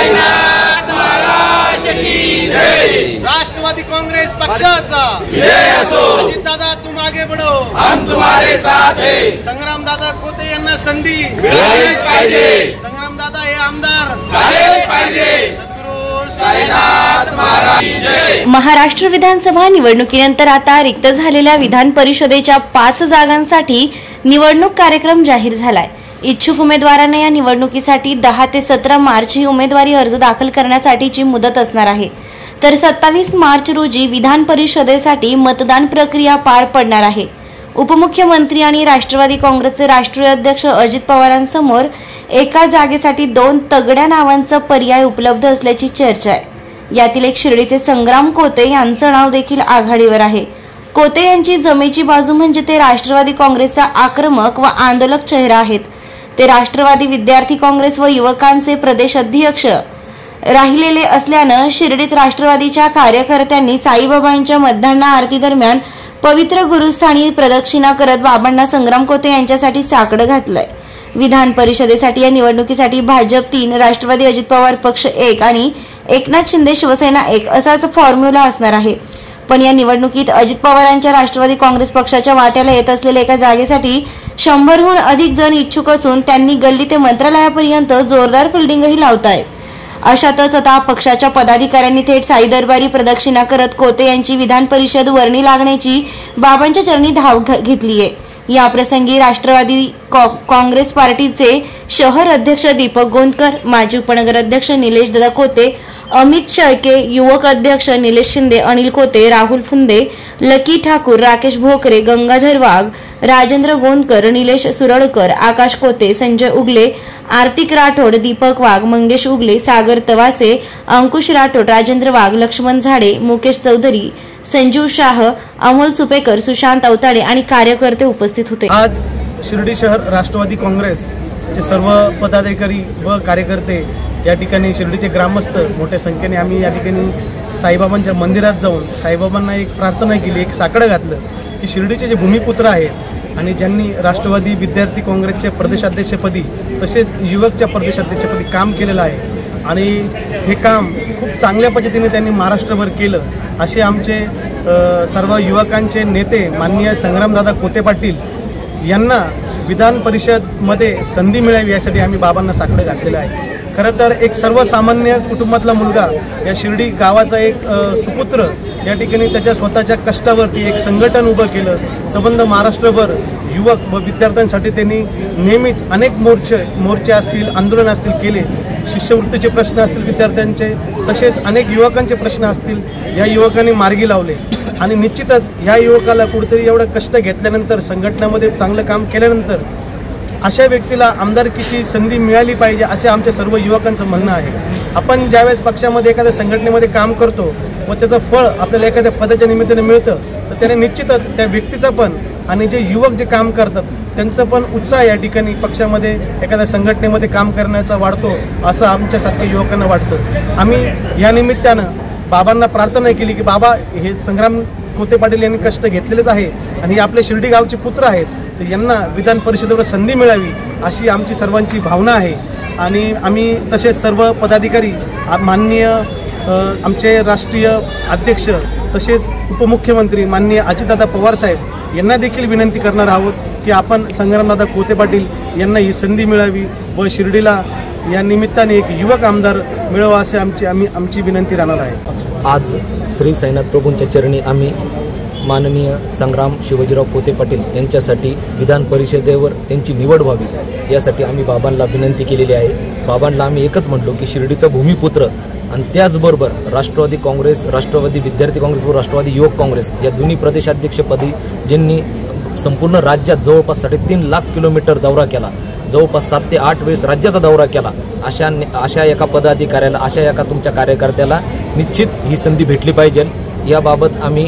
साईनाथ महाराज की जय। राष्ट्रवादी कांग्रेस पक्षाचा जय असो। अजित दादा तुम आगे बढ़ो, हम तुम्हारे साथ है। संग्राम दादा खोते यांना संधी मिळालीच पाहिजे, संग्राम दादा हे आमदार झालेच पाहिजे। साईनाथ महाराज की जय। महाराष्ट्र विधानसभा निवडणुकीनंतर आता रिक्त झालेल्या विधान परिषदेच्या 5 जागांसाठी निवडणूक कार्यक्रम जाहीर झालाय। इच्छुक उमेदवारांना या निवडणुकीसाठी 10 ते 17 मार्च ही उमेदवारी अर्ज दाखल करण्यासाठीची मुदत असणार आहे। तर 27 मार्च रोजी विधान परिषदेसाठी मतदान प्रक्रिया पार पडणार आहे। उपमुख्यमंत्री आणि राष्ट्रवादी काँग्रेसचे राष्ट्रीय अध्यक्ष अजित पवारांसमोर एका जागेसाठी 2 तगड्या नावांचा पर्याय उपलब्ध असल्याची चर्चा आहे। यातील एक शिर्डीचे संग्राम कोते यांचं नाव देखील आघाडीवर आहे। कोते यांची जमेची बाजू म्हणजे ते राष्ट्रवादी काँग्रेसचा आक्रमक व आंदोलक चेहरा आहेत। ते राष्ट्रवादी विद्यार्थी काँग्रेस व युवकांचे प्रदेश अध्यक्ष राहिलेले असल्यानं शिर्डीत राष्ट्रवादीच्या कार्यकर्त्यांनी साईबाबांच्या मध्यान्ह आरती दरम्यान पवित्र गुरुस्थानी प्रदक्षिणा करत बाबांना संग्राम कोते यांच्यासाठी साकडं घातलंय। विधान परिषदेसाठी या निवडणुकीसाठी भाजप 3, राष्ट्रवादी अजित पवार पक्ष 1 आणि एकनाथ शिंदे शिवसेना 1 असाच फॉर्म्युला असणार आहे। पण या निवडणुकीत अजित पवारांच्या राष्ट्रवादी काँग्रेस पक्षाच्या वाट्याला येत असलेल्या एका जागेसाठी 100हून अधिक जण इच्छुक असून त्यांनी गल्ली ते मंत्रालयापर्यंत जोरदार फिल्डिंगही लावतायत। अशातच आता पक्षाच्या पदाधिकाऱ्यांनी थेट साई दरबारी प्रदक्षिणा करत कोते यांची विधान परिषद वर्णी लागण्याची बाबांच्या चरणी धाव घेतली आहे। या प्रसंगी राष्ट्रवादी काँग्रेस पार्टीचे शहर अध्यक्ष दीपक गोंदकर, माजी उपनगराध्यक्ष निलेश दादा कोते, अमित शेळके, युवक अध्यक्ष निलेश शिंदे, अनिल कोते, राहुल फुंदे, लकी ठाकूर, राकेश भोकरे, गंगाधर वाघ, राजेंद्र गोंदकर, निलेश सुरळकर, आकाश कोते, संजय उगले, आर्तिक राठोड, दीपक वाघ, मंगेश उगले, सागर तवासे, अंकुश राठोड, राजेंद्र वाघ, लक्ष्मण झाडे, मुकेश चौधरी, संजीव शाह, अमोल सुपेकर, सुशांत अवताडे आणि कार्यकर्ते उपस्थित होते। आज शिर्डी शहर राष्ट्रवादी काँग्रेसचे सर्व पदाधिकारी व कार्यकर्ते या ठिकाणी शिर्डीचे ग्रामस्थ मोठ्या संख्येने आम्ही या ठिकाणी साईबाबांच्या मंदिरात जाऊन साईबाबांना एक प्रार्थना केली, एक साकडं घातलं की शिर्डीचे जे भूमिपुत्र आहेत आणि ज्यांनी राष्ट्रवादी विद्यार्थी काँग्रेसचे प्रदेशाध्यक्षपदी तसेच युवकच्या प्रदेशाध्यक्षपदी काम केलेलं आहे आणि हे काम खूप चांगल्या पद्धतीने त्यांनी महाराष्ट्रभर केलं असे आमचे सर्व युवकांचे नेते माननीय संग्रामदादा कोते पाटील यांना विधान परिषदमध्ये संधी मिळावी यासाठी आम्ही बाबांना साकडं घातलेलं आहे। खरं तर एक सर्वसामान्य कुटुंबातला मुलगा या शिर्डी गावाचा एक सुपुत्र या ठिकाणी त्याच्या स्वतःच्या कष्टावरती एक संघटन उभं केलं। संबंध महाराष्ट्रभर युवक व विद्यार्थ्यांसाठी त्यांनी नेहमीच अनेक मोर्चे असतील, आंदोलन असतील केले। शिष्यवृत्तीचे प्रश्न असतील विद्यार्थ्यांचे, तसेच अनेक युवकांचे प्रश्न असतील, या युवकांनी मार्गी लावले आणि निश्चितच या युवकाला कुठेतरी एवढं कष्ट घेतल्यानंतर संघटनेमध्ये चांगलं काम केल्यानंतर अशा व्यक्तीला आमदारकीची संधी मिळाली पाहिजे असे आमच्या सर्व युवकांचं म्हणणं आहे। आपण ज्यावेळेस पक्षामध्ये एखाद्या संघटनेमध्ये काम करतो व त्याचं फळ आपल्याला एखाद्या पदाच्या निमित्ताने मिळतं तर त्याने निश्चितच त्या व्यक्तीचा पण आणि जे युवक जे काम करतात त्यांचं पण उत्साह या ठिकाणी पक्षामध्ये एखाद्या संघटनेमध्ये काम करण्याचा वाढतो असं आमच्यासारख्या युवकांना वाटतं। आम्ही या निमित्तानं बाबांना प्रार्थना केली की बाबा हे संग्राम कोते पाटील यांनी कष्ट घेतलेलेच आहे आणि हे आपले शिर्डी गावचे पुत्र आहेत तर यांना विधान परिषदेवर संधी मिळावी अशी आमची सर्वांची भावना आहे। आणि आम्ही तसेच सर्व पदाधिकारी माननीय आमचे राष्ट्रीय अध्यक्ष तसेच उपमुख्यमंत्री माननीय अजितदादा पवार साहेब यांना देखील विनंती करणार आहोत की आपण संग्रामदादा कोते पाटील यांना ही संधी मिळावी व शिर्डीला या निमित्ताने एक युवक आमदार मिळावा असे आमची विनंती राहणार आहे। आज श्री साईनाथ प्रभूंच्या चरणी आम्ही माननीय संग्राम शिवाजीराव कोते पाटील यांच्यासाठी विधान परिषदेवर त्यांची निवड व्हावी यासाठी आम्ही बाबांना विनंती केलेली आहे। बाबांना आम्ही एकच म्हटलो की शिर्डीचा भूमिपुत्र आणि त्याचबरोबर राष्ट्रवादी काँग्रेस, राष्ट्रवादी विद्यार्थी काँग्रेस व राष्ट्रवादी युवक काँग्रेस या दोन्ही प्रदेशाध्यक्षपदी ज्यांनी संपूर्ण राज्यात जवळपास 3.5 लाख किलोमीटर दौरा केला, जवळपास 7 ते 8 वेळेस राज्याचा दौरा केला, अशा एका पदाधिकाऱ्याला, अशा एका तुमच्या कार्यकर्त्याला निश्चित ही संधी भेटली पाहिजे। याबाबत आम्ही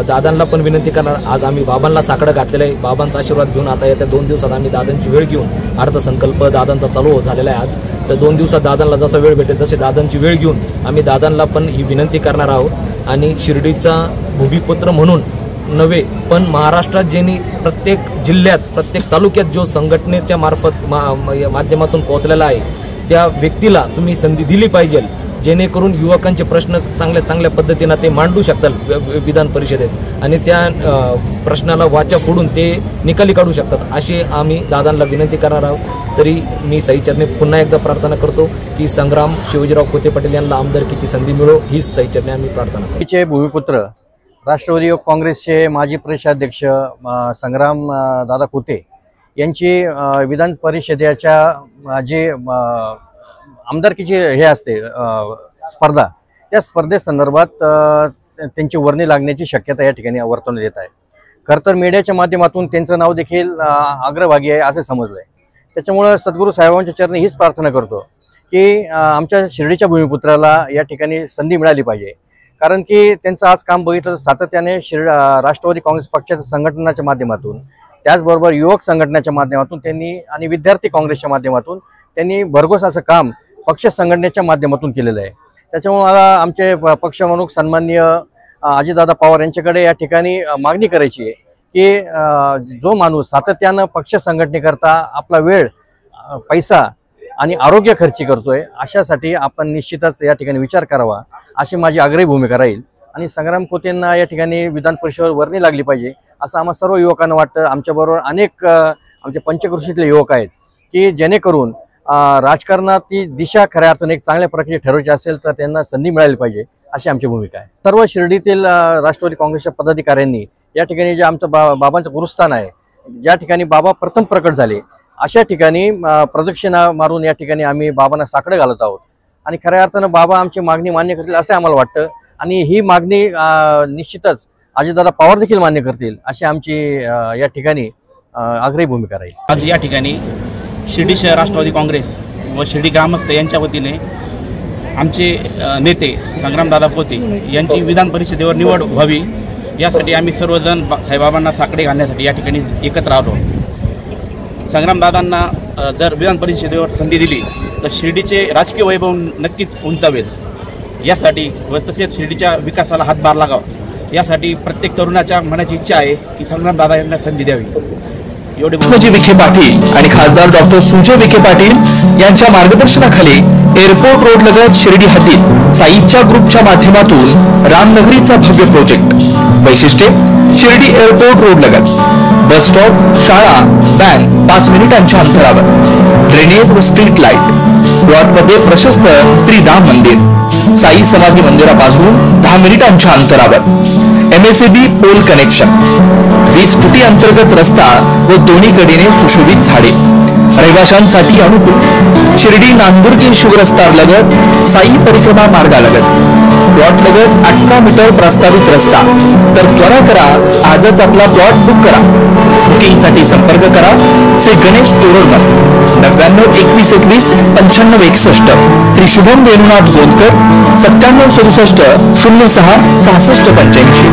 दादांना पण विनंती करणार। आज आम्ही बाबांना साकडं घातलेलं आहे। बाबांचा आशीर्वाद घेऊन आता येत्या 2 दिवसात आम्ही दादांची वेळ घेऊन अर्थसंकल्प दादांचा चालू झालेला आहे आज, तर 2 दिवसात दादांना जसा वेळ भेटेल तसे दादांची वेळ घेऊन आम्ही दादांना पण ही विनंती करणार आहोत। आणि शिर्डीचा भूमिपुत्र म्हणून नव्हे पण महाराष्ट्रात ज्यांनी प्रत्येक जिल्ह्यात, प्रत्येक तालुक्यात जो संघटनेच्या मार्फत माध्यमातून पोहोचलेला आहे त्या व्यक्तीला तुम्ही संधी दिली पाहिजे, जेणेकरून युवकांचे प्रश्न चांगल्या पद्धतीनं ते मांडू शकतात विधान परिषदेत आणि त्या प्रश्नाला वाचा फोडून ते निकाली काढू शकतात, अशी आम्ही दादांना विनंती करणार आहोत। तरी मी साईचरणी पुन्हा एकदा प्रार्थना करतो की संग्राम शिवाजीराव कोते पाटील यांना आमदारकीची संधी मिळो, हीच साईचरणी आम्ही प्रार्थना करतो। चे भूमिपुत्र राष्ट्रवादी युवक काँग्रेसचे माजी प्रदेशाध्यक्ष संग्राम दादा कोते यांची विधान परिषदेच्या जे आमदारकीची हे असते स्पर्धा, त्या स्पर्धेसंदर्भात त्यांची वर्णी लागण्याची शक्यता या ठिकाणी वर्तवण्यात येत आहे। खरं तर मीडियाच्या माध्यमातून त्यांचं नाव देखील अग्रभागी आहे असे समजलंय। त्याच्यामुळे सद्गुरू साहेबांच्या चरणी हीच प्रार्थना करतो की आमच्या शिर्डीच्या भूमिपुत्राला या ठिकाणी संधी मिळाली पाहिजे, कारण की त्यांचं आज काम बघितलं सातत्याने राष्ट्रवादी काँग्रेस पक्षाच्या संघटनाच्या माध्यमातून, त्याचबरोबर युवक संघटनेच्या माध्यमातून त्यांनी आणि विद्यार्थी काँग्रेसच्या माध्यमातून त्यांनी भरघोस असं काम पक्ष संघटनेच्या माध्यमातून केलेलं आहे। त्याच्यामुळे मला आमचे पक्षप्रमुख सन्माननीय अजितदादा पवार यांच्याकडे या ठिकाणी मागणी करायची आहे की जो माणूस सातत्यानं पक्ष संघटनेकरता आपला वेळ, पैसा आणि आरोग्य खर्ची करतोय, अशासाठी आपण निश्चितच या ठिकाणी विचार करावा, अशी माझी आग्रही भूमिका राहील। आणि संग्राम कोतेंना या ठिकाणी विधान परिषदेवर वर्णी लागली पाहिजे असं आम्हा सर्व युवकांना वाटतं। आमच्याबरोबर अनेक आमचे पंचक्रोशीतले युवक आहेत की जेणेकरून राजकारणात ती दिशा खऱ्या अर्थाने एक चांगल्या प्रकारे ठरवायची असेल तर त्यांना संधी मिळाली पाहिजे, अशी आमची भूमिका आहे। सर्व शिर्डीतील राष्ट्रवादी काँग्रेसच्या पदाधिकाऱ्यांनी या ठिकाणी जे आमचं बाबांचं गुरुस्थान आहे, ज्या ठिकाणी बाबा प्रथम प्रकट झाले, अशा ठिकाणी प्रदक्षिणा मारून या ठिकाणी आम्ही बाबांना साकडं घालत आहोत आणि खऱ्या अर्थानं बाबा आमची मागणी मान्य करतील असं आम्हाला वाटतं आणि ही मागणी निश्चितच अजितदादा पवार देखील मान्य करतील, अशी आमची या ठिकाणी आग्रही भूमिका राहील। आज या ठिकाणी शिर्डी शहर राष्ट्रवादी काँग्रेस व शिर्डी ग्रामस्थ यांच्या वतीने आमचे नेते संग्रामदादा कोते यांची विधान परिषदेवर निवड व्हावी यासाठी आम्ही सर्वजण साईबाबांना साकडे घालण्यासाठी या ठिकाणी एकत्र आलो। संग्रामदादांना जर विधान परिषदेवर संधी दिली तर शिर्डीचे राजकीय वैभव नक्कीच उंचावेल, यासाठी व तसेच शिर्डीच्या विकासाला हातभार लागावा यासाठी प्रत्येक तरुणाच्या मनाची इच्छा आहे की संग्रामदादा यांना संधी द्यावी। एवढे विखे पाटील आणि खासदार डॉक्टर सुजय विखे पाटील यांच्या मार्गदर्शनाखाली एअरपोर्ट रोड लगत शिर्डी हद्दीत साईच्या ग्रुपच्या माध्यमातून रामनगरीचा भव्य प्रोजेक्ट। वैशिष्ट्ये शिर्डी एअरपोर्ट रोड लगत बस स्टॉप, शाळा, बँक 5 मिनिटांच्या अंतरावर, ड्रेनेज व स्ट्रीट लाईट, प्लॉटमध्ये प्रशस्त श्री राम मंदिर, साई समाधी मंदिरापासून 10 मिनिटांच्या अंतरावर, MSAB पोल कनेक्शन, 20 फुटी अंतर्गत रस्ता व दोन्ही कडेने सुशोभित झाडे, रहिवाशांसाठी अनुकूल। शिर्डी नांदुर्गी शिवरस्ता लगत साई परिक्रमा मार्गालगत प्लॉट लगत 18 मीटर प्रस्तावित रस्ता। तर त्वरा करा, आजच आपला प्लॉट बुक करा। बुकिंगसाठी संपर्क करा श्री गणेश तोरडमल 99 21 21 95 61, श्री शुभम वेणुनाथ गोंदकर 97 67 06 66 85।